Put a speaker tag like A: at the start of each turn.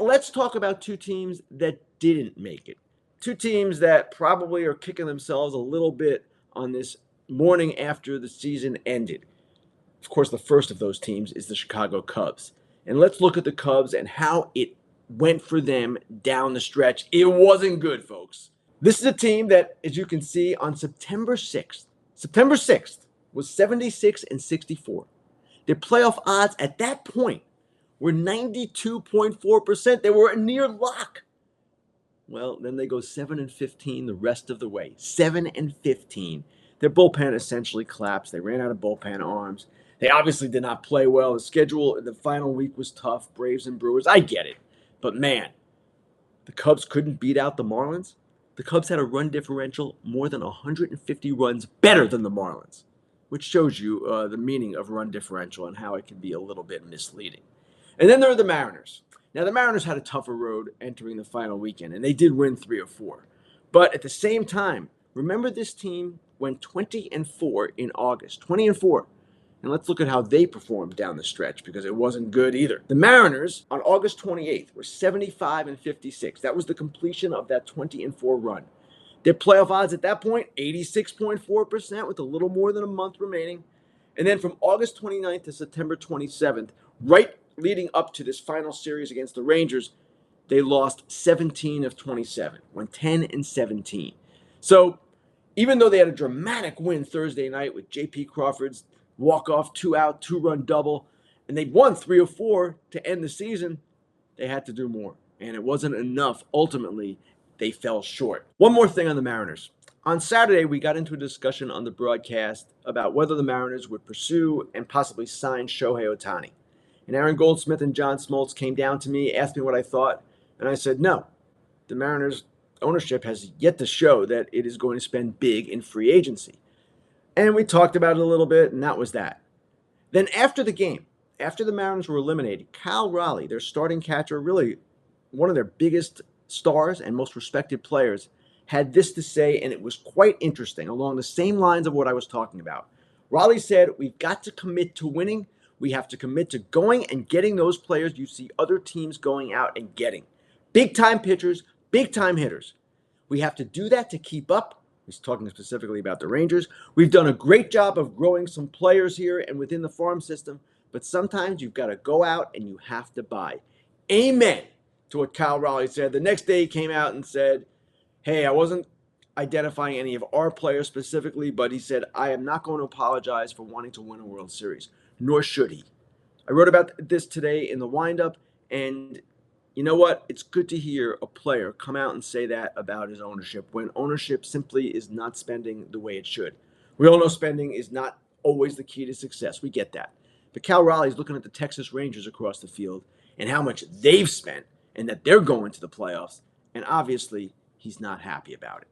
A: let's talk about two teams that didn't make it. Two teams that probably are kicking themselves a little bit on this morning after the season ended. Of course, the first of those teams is the Chicago Cubs. And let's look at the Cubs and how it went for them down the stretch. It wasn't good, folks. This is a team that, as you can see, on September 6th was 76 and 64. Their playoff odds at that point were 92.4%. They were a near lock. Well, then they go 7 and 15 the rest of the way. 7 and 15. Their bullpen essentially collapsed. They ran out of bullpen arms. They obviously did not play well. The schedule in the final week was tough. Braves and Brewers. I get it. But man, the Cubs couldn't beat out the Marlins. The Cubs had a run differential more than 150 runs better than the Marlins, which shows you the meaning of run differential and how it can be a little bit misleading. And then there are the Mariners. Now, the Mariners had a tougher road entering the final weekend, and they did win 3 of 4. But at the same time, remember this team went 20 and 4 in August. 20 and 4. And let's look at how they performed down the stretch, because it wasn't good either. The Mariners on August 28th were 75 and 56. That was the completion of that 20 and 4 run. Their playoff odds at that point, 86.4% with a little more than a month remaining. And then from August 29th to September 27th, right leading up to this final series against the Rangers, they lost 17 of 27, went 10 and 17. So even though they had a dramatic win Thursday night with J.P. Crawford's walk-off 2-out, 2-run double, and they won 3 of 4 to end the season, they had to do more. And it wasn't enough. Ultimately, they fell short. One more thing on the Mariners. On Saturday, we got into a discussion on the broadcast about whether the Mariners would pursue and possibly sign Shohei Ohtani. And Aaron Goldsmith and John Smoltz came down to me, asked me what I thought, and I said no. The Mariners ownership has yet to show that it is going to spend big in free agency. And we talked about it a little bit, and that was that. Then after the game, after the Mariners were eliminated, Cal Raleigh, their starting catcher, really one of their biggest stars and most respected players, had this to say, and it was quite interesting, along the same lines of what I was talking about. Raleigh said, we've got to commit to winning. We have to commit to going and getting those players you see other teams going out and getting. Big-time pitchers, big-time hitters. We have to do that to keep up. He's talking specifically about the Rangers. We've done a great job of growing some players here and within the farm system, but sometimes you've got to go out and you have to buy. Amen to what Cal Raleigh said. The next day he came out and said, hey, I wasn't identifying any of our players specifically, but he said, I am not going to apologize for wanting to win a World Series, nor should he. I wrote about this today in the windup, and you know what? It's good to hear a player come out and say that about his ownership when ownership simply is not spending the way it should. We all know spending is not always the key to success. We get that. But Cal Raleigh's looking at the Texas Rangers across the field and how much they've spent and that they're going to the playoffs, and obviously he's not happy about it.